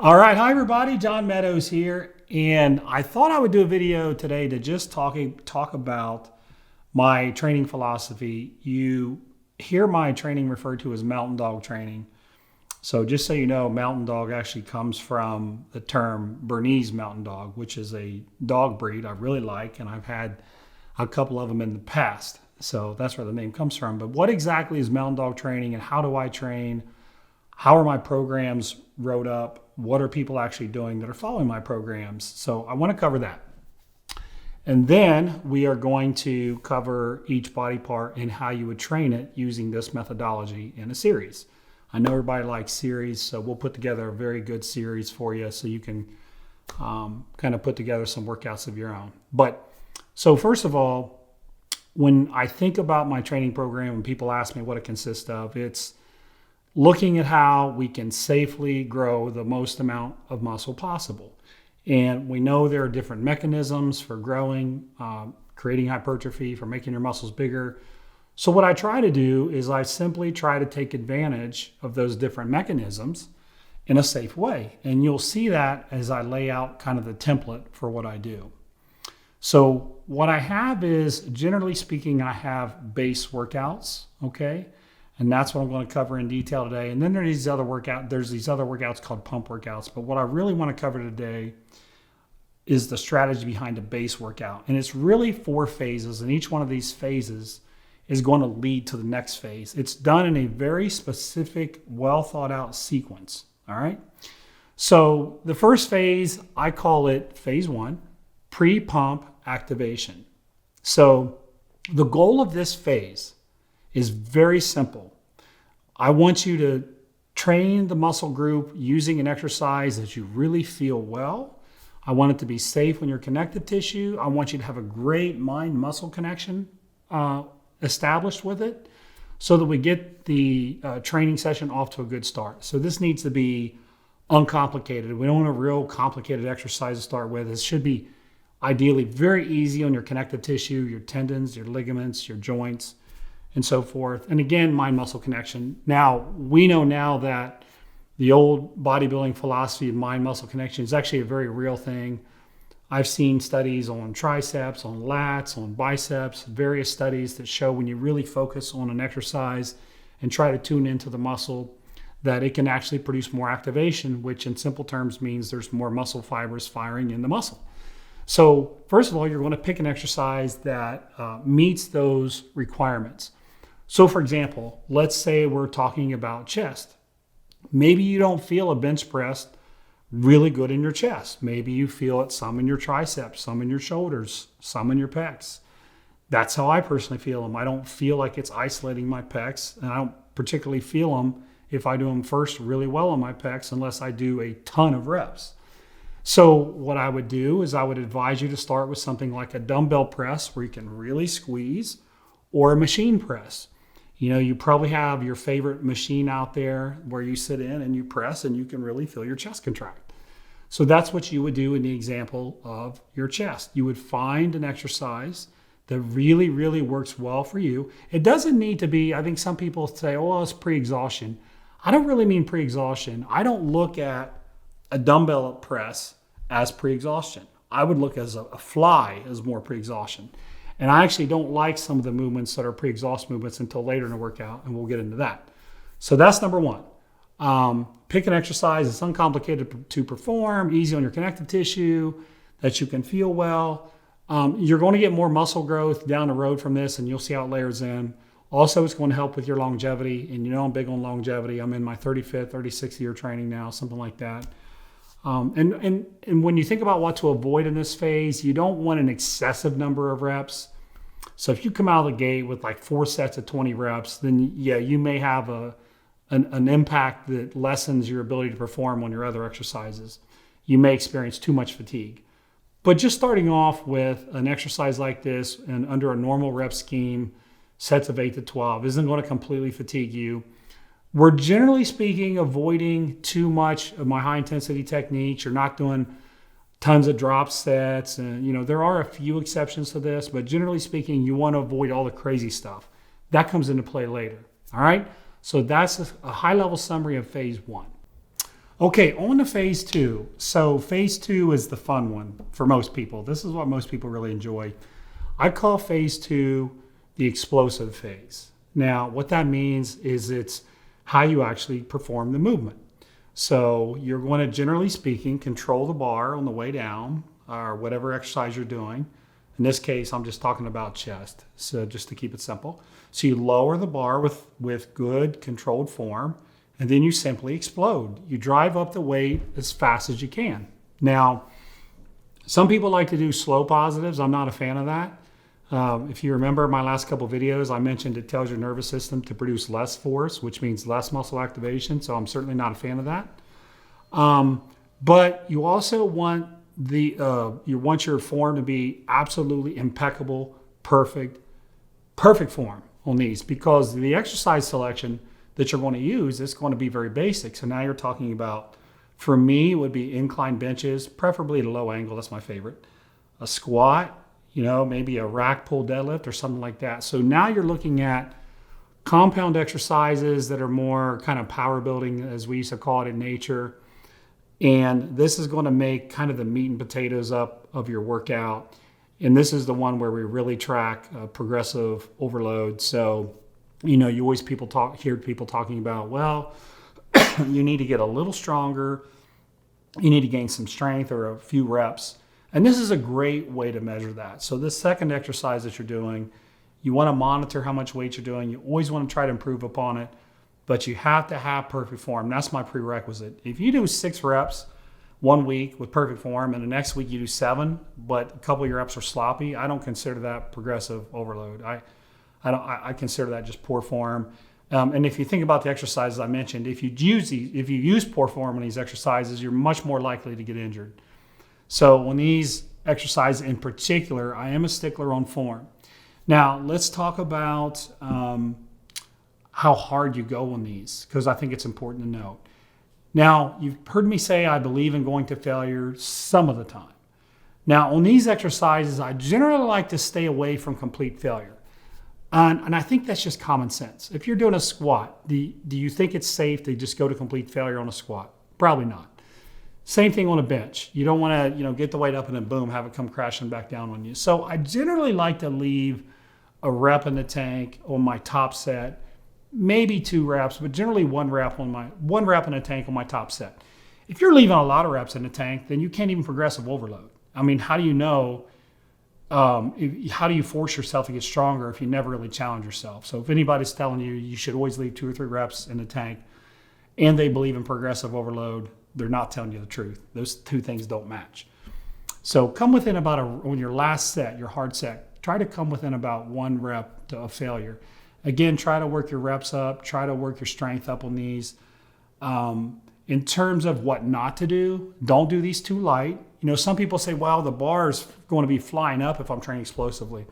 All right, hi everybody, John Meadows here, and I thought I would do a video today to just talk about my training philosophy. You hear my training referred to as mountain dog training. So just so you know, mountain dog actually comes from the term Bernese mountain dog, which is a dog breed I really like, and I've had a couple of them in the past. So that's where the name comes from. But what exactly is mountain dog training and how do I train? How are my programs wrote up? What are people actually doing that are following my programs? So I want to cover that. And then we are going to cover each body part and how you would train it using this methodology in a series. I know everybody likes series, so we'll put together a very good series for you so you can kind of put together some workouts of your own. So first of all, when I think about my training program, when people ask me what it consists of, it's looking at how we can safely grow the most amount of muscle possible. And we know there are different mechanisms for growing, creating hypertrophy, for making your muscles bigger. So what I try to do is I simply try to take advantage of those different mechanisms in a safe way. And you'll see that as I lay out kind of the template for what I do. So what I have is, generally speaking, I have base workouts, okay? And that's what I'm going to cover in detail today. And then there's these other workouts called pump workouts. But what I really want to cover today is the strategy behind a base workout. And it's really 4 phases. And each one of these phases is going to lead to the next phase. It's done in a very specific, well thought out sequence. All right. So the first phase, I call it phase 1, pre-pump activation. So the goal of this phase is very simple. I want you to train the muscle group using an exercise that you really feel well. I want it to be safe on your connective tissue. I want you to have a great mind-muscle connection established with it so that we get the training session off to a good start. So this needs to be uncomplicated. We don't want a real complicated exercise to start with. It should be ideally very easy on your connective tissue, your tendons, your ligaments, your joints, and so forth. And again, mind-muscle connection. Now, we know now that the old bodybuilding philosophy of mind-muscle connection is actually a very real thing. I've seen studies on triceps, on lats, on biceps, various studies that show when you really focus on an exercise and try to tune into the muscle, that it can actually produce more activation, which in simple terms means there's more muscle fibers firing in the muscle. So first of all, you're going to pick an exercise that meets those requirements. So for example, let's say we're talking about chest. Maybe you don't feel a bench press really good in your chest. Maybe you feel it some in your triceps, some in your shoulders, some in your pecs. That's how I personally feel them. I don't feel like it's isolating my pecs, and I don't particularly feel them if I do them first really well on my pecs unless I do a ton of reps. So what I would do is I would advise you to start with something like a dumbbell press where you can really squeeze, or a machine press. You know, you probably have your favorite machine out there where you sit in and you press and you can really feel your chest contract. So that's what you would do in the example of your chest. You would find an exercise that really, really works well for you. It doesn't need to be, I think some people say, oh, well, it's pre-exhaustion. I don't really mean pre-exhaustion. I don't look at a dumbbell press as pre-exhaustion. I would look as a fly as more pre-exhaustion. And I actually don't like some of the movements that are pre-exhaust movements until later in the workout, and we'll get into that. So that's number 1. Pick an exercise that's uncomplicated to perform, easy on your connective tissue, that you can feel well. You're going to get more muscle growth down the road from this, and you'll see how it layers in. Also, it's going to help with your longevity, and you know I'm big on longevity. I'm in my 35th, 36th year training now, something like that. And when you think about what to avoid in this phase, you don't want an excessive number of reps. So if you come out of the gate with like 4 sets of 20 reps, then yeah, you may have an impact that lessens your ability to perform on your other exercises. You may experience too much fatigue. But just starting off with an exercise like this and under a normal rep scheme, sets of 8 to 12, isn't going to completely fatigue you. We're generally speaking avoiding too much of my high intensity techniques. You're not doing tons of drop sets, and you know there are a few exceptions to this, but generally speaking, you want to avoid all the crazy stuff. That comes into play later. All right, so that's a high level summary of phase 1. Okay, on to phase two. So phase two is the fun one for most people. This is what most people really enjoy. I call phase two the explosive phase. Now, what that means is it's how you actually perform the movement. So you're going to, generally speaking, control the bar on the way down or whatever exercise you're doing. In this case, I'm just talking about chest. So just to keep it simple. So you lower the bar with good controlled form, and then you simply explode. You drive up the weight as fast as you can. Now, some people like to do slow positives. I'm not a fan of that. If you remember my last couple of videos, I mentioned it tells your nervous system to produce less force, which means less muscle activation. So I'm certainly not a fan of that. But you also want your form to be absolutely impeccable, perfect form on these, because the exercise selection that you're going to use is going to be very basic. So now you're talking about, for me, it would be incline benches, preferably at a low angle. That's my favorite. A squat, maybe a rack pull deadlift or something like that. So now you're looking at compound exercises that are more kind of power building, as we used to call it in nature. And this is going to make kind of the meat and potatoes up of your workout. And this is the one where we really track progressive overload. So, you always hear people talking about, well, you need to get a little stronger. You need to gain some strength or a few reps. And this is a great way to measure that. So this second exercise that you're doing, you want to monitor how much weight you're doing. You always want to try to improve upon it, but you have to have perfect form. That's my prerequisite. If you do 6 reps 1 week with perfect form and the next week you do 7, but a couple of your reps are sloppy, I don't consider that progressive overload. I consider that just poor form. And if you think about the exercises I mentioned, if you use poor form in these exercises, you're much more likely to get injured. So on these exercises in particular, I am a stickler on form. Now, let's talk about how hard you go on these, because I think it's important to note. Now, you've heard me say I believe in going to failure some of the time. Now, on these exercises, I generally like to stay away from complete failure. And I think that's just common sense. If you're doing a squat, do you think it's safe to just go to complete failure on a squat? Probably not. Same thing on a bench. You don't want to, get the weight up and then boom, have it come crashing back down on you. So I generally like to leave a rep in the tank on my top set, maybe 2 reps, but generally 1 rep in the tank on my top set. If you're leaving a lot of reps in the tank, then you can't even progressive overload. I mean, how do you know? How do you force yourself to get stronger if you never really challenge yourself? So if anybody's telling you you should always leave 2 or 3 reps in the tank and they believe in progressive overload, they're not telling you the truth. Those 2 things don't match. So come within on your last set, your hard set, try to come within about 1 rep to a failure. Again, try to work your reps up, try to work your strength up on these. In terms of what not to do, don't do these too light. Some people say, well, the bar is going to be flying up if I'm training explosively.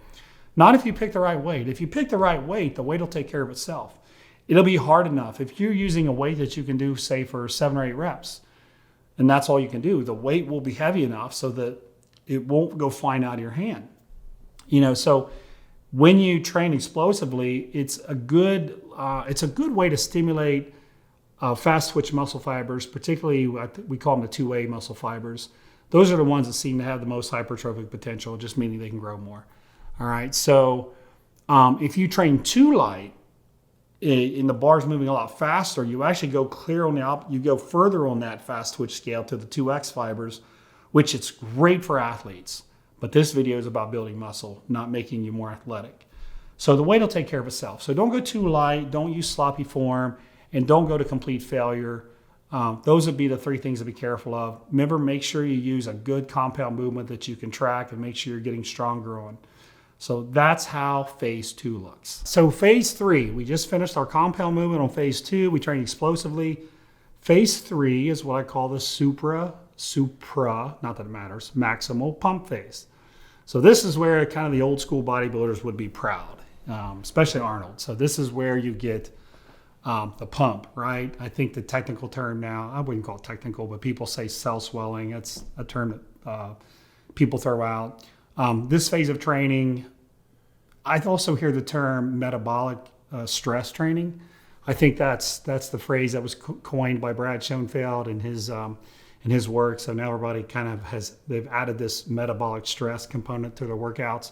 Not if you pick the right weight. If you pick the right weight, the weight will take care of itself. It'll be hard enough. If you're using a weight that you can do, say, for 7 or 8 reps, and that's all you can do, the weight will be heavy enough so that it won't go flying out of your hand. So when you train explosively, it's a good way to stimulate fast twitch muscle fibers, particularly we call them the 2A muscle fibers. Those are the ones that seem to have the most hypertrophic potential, just meaning they can grow more. All right. So if you train too light and the bar's moving a lot faster, you actually go you go further on that fast twitch scale to the 2X fibers, which it's great for athletes. But this video is about building muscle, not making you more athletic. So the weight will take care of itself. So don't go too light, don't use sloppy form, and don't go to complete failure. Those would be the 3 things to be careful of. Remember, make sure you use a good compound movement that you can track and make sure you're getting stronger on. So that's how phase 2 looks. So phase 3, we just finished our compound movement on phase 2. We train explosively. Phase 3 is what I call the supra, not that it matters, maximal pump phase. So this is where kind of the old school bodybuilders would be proud, especially Arnold. So this is where you get the pump, right? I think the technical term now, I wouldn't call it technical, but people say cell swelling. It's a term that people throw out. This phase of training, I also hear the term metabolic stress training. I think that's the phrase that was coined by Brad Schoenfeld in his work. So now everybody kind of they've added this metabolic stress component to their workouts.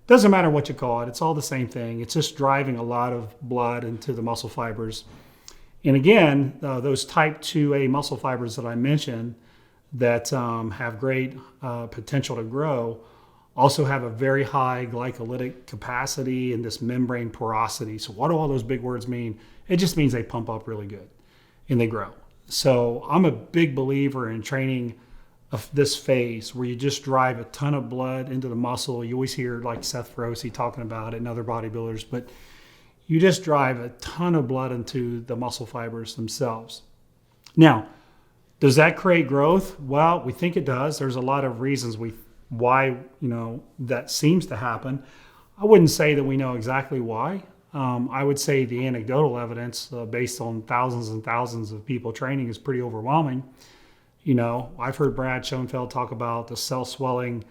Doesn't matter what you call it. It's all the same thing. It's just driving a lot of blood into the muscle fibers. And again, those type 2A muscle fibers that I mentioned that have great potential to grow also have a very high glycolytic capacity and this membrane porosity. So what do all those big words mean? It just means they pump up really good and they grow. So I'm a big believer in training of this phase where you just drive a ton of blood into the muscle. You always hear like Seth Feroce talking about it and other bodybuilders, but you just drive a ton of blood into the muscle fibers themselves. Now, does that create growth? Well, we think it does. There's a lot of reasons why that seems to happen. I wouldn't say that we know exactly why. I would say the anecdotal evidence based on thousands and thousands of people training is pretty overwhelming. I've heard Brad Schoenfeld talk about the cell swelling.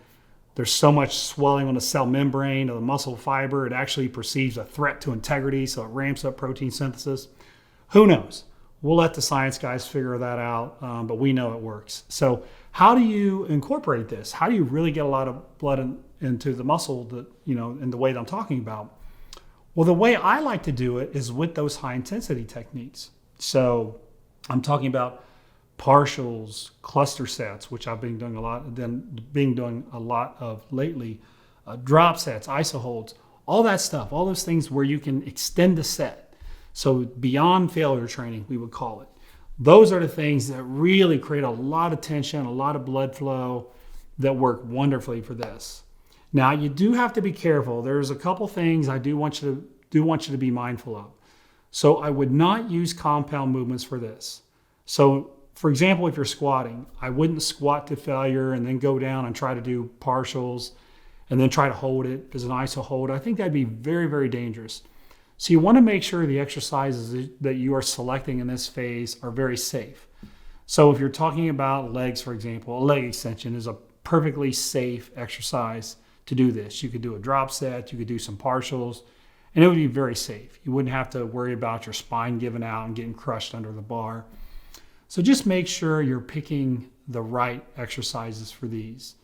There's so much swelling on the cell membrane of the muscle fiber, it actually perceives a threat to integrity, so it ramps up protein synthesis. Who knows? We'll let the science guys figure that out, but we know it works. So how do you incorporate this? How do you really get a lot of blood into the muscle that, in the way that I'm talking about? Well, the way I like to do it is with those high intensity techniques. So I'm talking about partials, cluster sets, which I've been doing a lot of lately, drop sets, iso holds, all that stuff, all those things where you can extend the set. So beyond failure training, we would call it. Those are the things that really create a lot of tension, a lot of blood flow that work wonderfully for this. Now, you do have to be careful. There's a couple things I do want you to be mindful of. So I would not use compound movements for this. So for example, if you're squatting, I wouldn't squat to failure and then go down and try to do partials and then try to hold it as an iso hold. I think that'd be very, very dangerous. So you want to make sure the exercises that you are selecting in this phase are very safe. So if you're talking about legs, for example, a leg extension is a perfectly safe exercise to do this. You could do a drop set, you could do some partials, and it would be very safe. You wouldn't have to worry about your spine giving out and getting crushed under the bar. So just make sure you're picking the right exercises for these.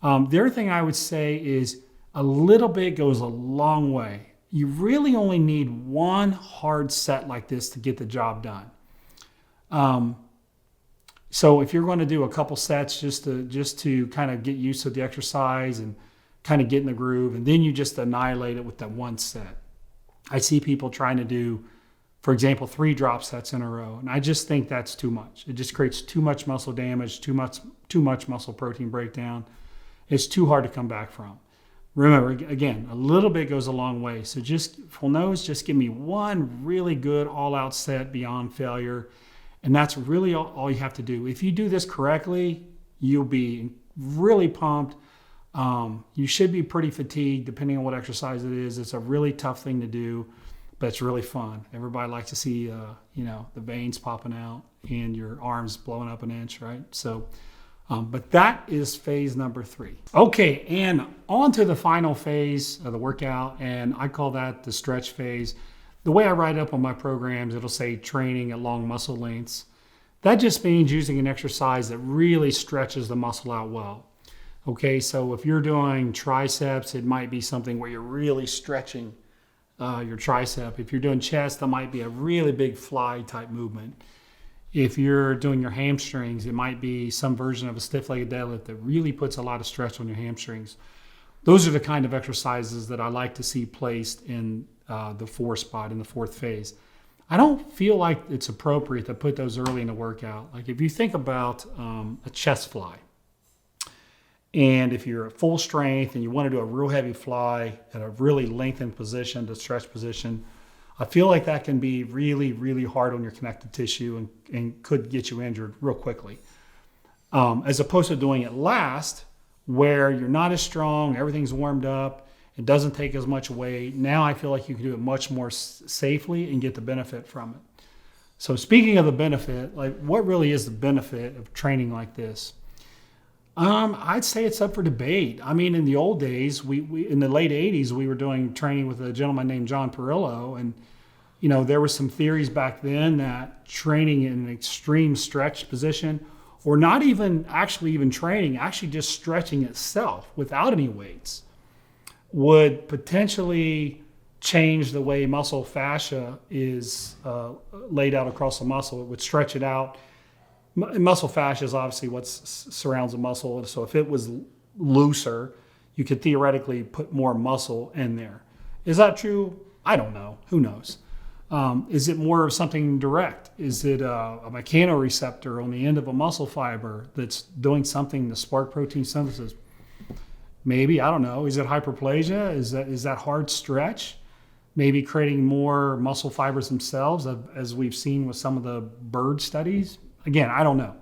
The other thing I would say is a little bit goes a long way. You really only need one hard set like this to get the job done. So if you're going to do a couple sets just to kind of get used to the exercise and kind of get in the groove, and then you just annihilate it with that one set. I see people trying to do, for example, 3 drop sets in a row, and I just think that's too much. It just creates too much muscle damage, too much muscle protein breakdown. It's too hard to come back from. Remember, again, a little bit goes a long way. So just full nose, just give me one really good all-out set beyond failure. And that's really all you have to do. If you do this correctly, you'll be really pumped. You should be pretty fatigued depending on what exercise it is. It's a really tough thing to do, but it's really fun. Everybody likes to see, the veins popping out and your arms blowing up an inch, right? So, but that is phase number 3. Okay, and on to the final phase of the workout, and I call that the stretch phase. The way I write it up on my programs, it'll say training at long muscle lengths. That just means using an exercise that really stretches the muscle out well. Okay, so if you're doing triceps, it might be something where you're really stretching your tricep. If you're doing chest, that might be a really big fly type movement. If you're doing your hamstrings, it might be some version of a stiff-legged deadlift that really puts a lot of stress on your hamstrings. Those are the kind of exercises that I like to see placed in the 4 spot, in the 4th phase. I don't feel like it's appropriate to put those early in the workout. Like if you think about a chest fly, and if you're at full strength and you want to do a real heavy fly at a really lengthened position, the stretch position, I feel like that can be really, really hard on your connective tissue and could get you injured real quickly. As opposed to doing it last, where you're not as strong, everything's warmed up, it doesn't take as much weight. Now I feel like you can do it much more safely and get the benefit from it. So speaking of the benefit, like what really is the benefit of training like this? I'd say it's up for debate. I mean, in the old days, we in the late 80s, we were doing training with a gentleman named John Perillo, and there were some theories back then that training in an extreme stretch position, or not even training, actually just stretching itself without any weights, would potentially change the way muscle fascia is laid out across the muscle. It would stretch it out. Muscle fascia is obviously what surrounds the muscle. So if it was looser, you could theoretically put more muscle in there. Is that true? I don't know. Who knows? Is it more of something direct? Is it a mechanoreceptor on the end of a muscle fiber that's doing something to spark protein synthesis? Maybe, I don't know. Is it hyperplasia? Is that hard stretch? Maybe creating more muscle fibers themselves, as we've seen with some of the bird studies. Again, I don't know.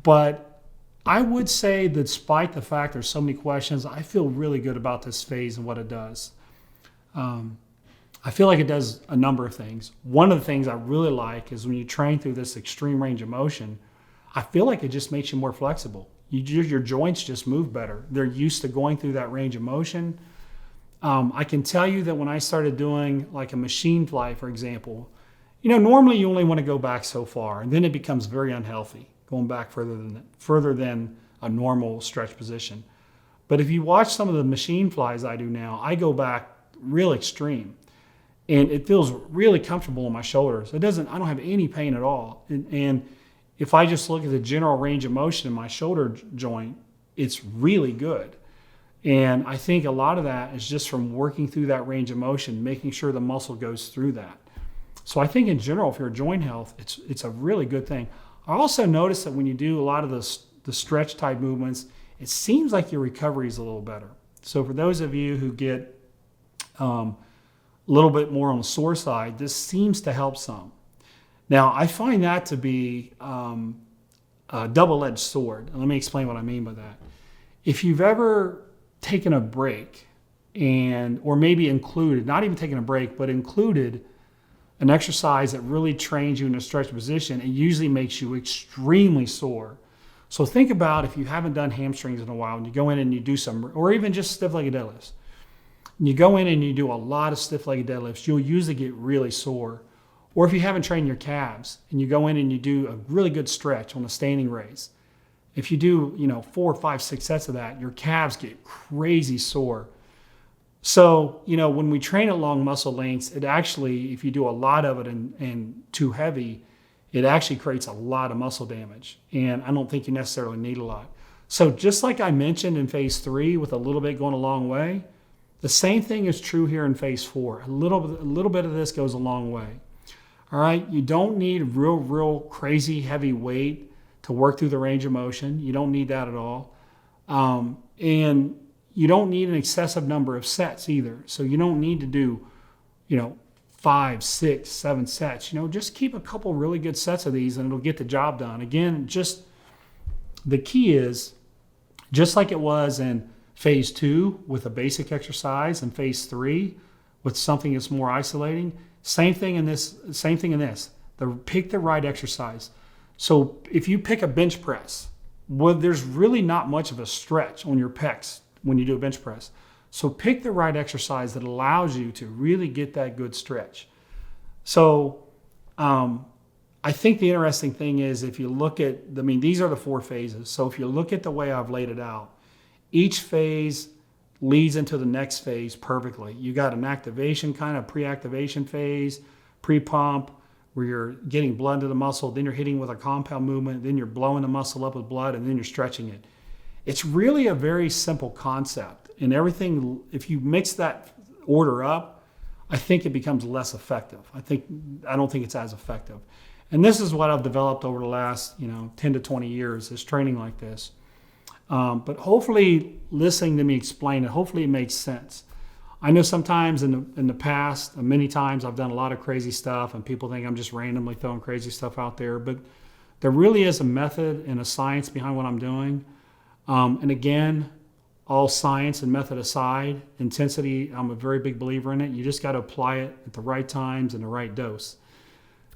But I would say that despite the fact there's so many questions, I feel really good about this phase and what it does. I feel like it does a number of things. One of the things I really like is when you train through this extreme range of motion, I feel like it just makes you more flexible. Your joints just move better. They're used to going through that range of motion. I can tell you that when I started doing like a machine fly, for example, normally you only want to go back so far, and then it becomes very unhealthy, going back further than a normal stretch position. But if you watch some of the machine flies I do now, I go back real extreme, and it feels really comfortable in my shoulders. I don't have any pain at all. And if I just look at the general range of motion in my shoulder joint, it's really good. And I think a lot of that is just from working through that range of motion, making sure the muscle goes through that. So I think in general, for your joint health, it's a really good thing. I also noticed that when you do a lot of the stretch type movements, it seems like your recovery is a little better. So for those of you who get a little bit more on the sore side, this seems to help some. Now, I find that to be a double-edged sword. Let me explain what I mean by that. If you've ever taken a break or maybe included, not even taking a break, but included an exercise that really trains you in a stretch position, it usually makes you extremely sore. So think about if you haven't done hamstrings in a while and you go in and you do some, or even just stiff-legged deadlifts. And you go in and you do a lot of stiff-legged deadlifts, you'll usually get really sore. Or if you haven't trained your calves and you go in and you do a really good stretch on a standing raise, if you do 4, 5, 6 sets of that, your calves get crazy sore. So, when we train at long muscle lengths, it actually, if you do a lot of it and too heavy, it actually creates a lot of muscle damage. And I don't think you necessarily need a lot. So just like I mentioned in phase 3 with a little bit going a long way, the same thing is true here in phase 4. A little bit of this goes a long way. All right, you don't need real crazy heavy weight to work through the range of motion. You don't need that at all. And you don't need an excessive number of sets either. So you don't need to do, 5, 6, 7 sets. Just keep a couple really good sets of these and it'll get the job done. Again, just the key is, just like it was in phase 2 with a basic exercise and phase 3 with something that's more isolating, same thing in this. Pick the right exercise. So if you pick a bench press, there's really not much of a stretch on your pecs when you do a bench press. So pick the right exercise that allows you to really get that good stretch. So I think the interesting thing is if you look at, these are the 4 phases. So if you look at the way I've laid it out, each phase leads into the next phase perfectly. You got an activation kind of pre-activation phase, pre-pump, where you're getting blood to the muscle, then you're hitting with a compound movement, then you're blowing the muscle up with blood, and then you're stretching it. It's really a very simple concept. And everything, if you mix that order up, I think it becomes less effective. I don't think it's as effective. And this is what I've developed over the last 10 to 20 years, is training like this. But hopefully listening to me explain it, hopefully it makes sense. I know sometimes in the past, many times I've done a lot of crazy stuff and people think I'm just randomly throwing crazy stuff out there, but there really is a method and a science behind what I'm doing. And again, all science and method aside, intensity, I'm a very big believer in it. You just got to apply it at the right times and the right dose.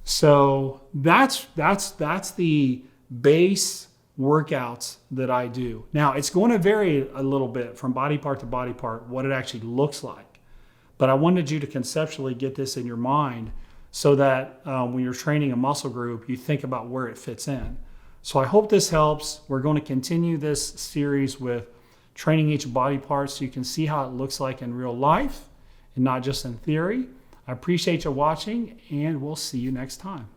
So that's the base workouts that I do. Now, it's going to vary a little bit from body part to body part, what it actually looks like. But I wanted you to conceptually get this in your mind so that when you're training a muscle group, you think about where it fits in. So I hope this helps. We're going to continue this series with training each body part so you can see how it looks like in real life and not just in theory. I appreciate you watching, and we'll see you next time.